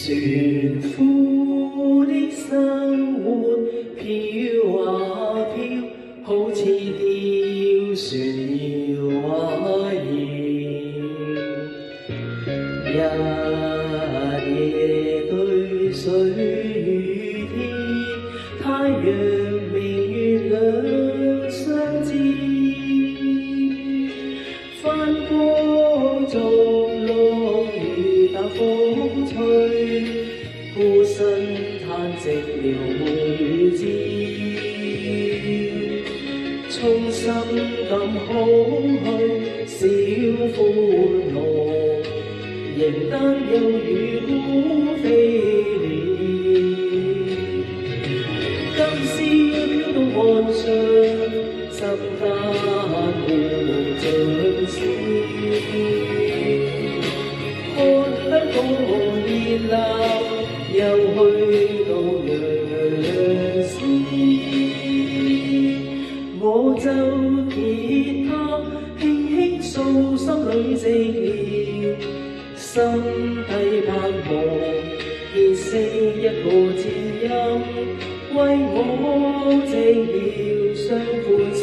船夫的生活飄啊飄，好似吊船搖啊搖，日夜對水與天，太陽明月兩相照，翻波逐浪雨打風吹，孤身嘆寂寥無語知，衷心感空虛少歡樂，仍擔憂與孤飛了。今宵飄到岸上，心間無盡笑，看香港熱鬧，又去到兩時，我奏吉他，輕輕訴心裏寂寥，心底盼望結識一個知音，為我寂寥相歡笑。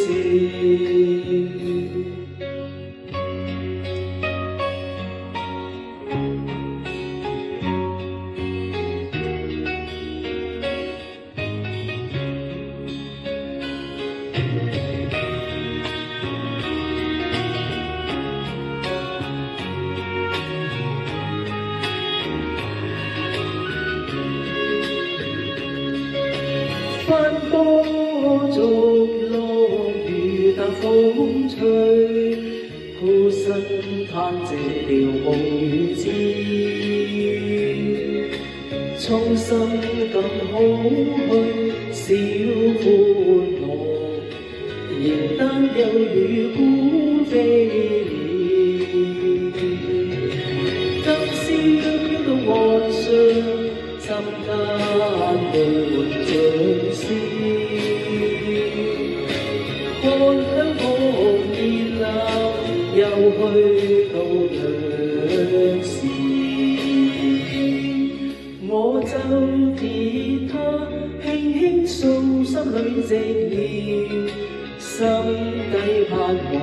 翻波逐浪雨打風吹，孤身嘆寂寥無語知，衷心感空虛少歡樂，仍擔憂與孤飛了。今宵飄到岸上，心間無盡笑，看香港熱鬧，又去到兩時，我奏吉他，輕輕訴心裏寂寥，心底盼望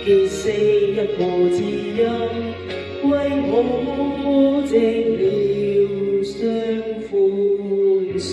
結識一個知音，為我寂寥相歡笑。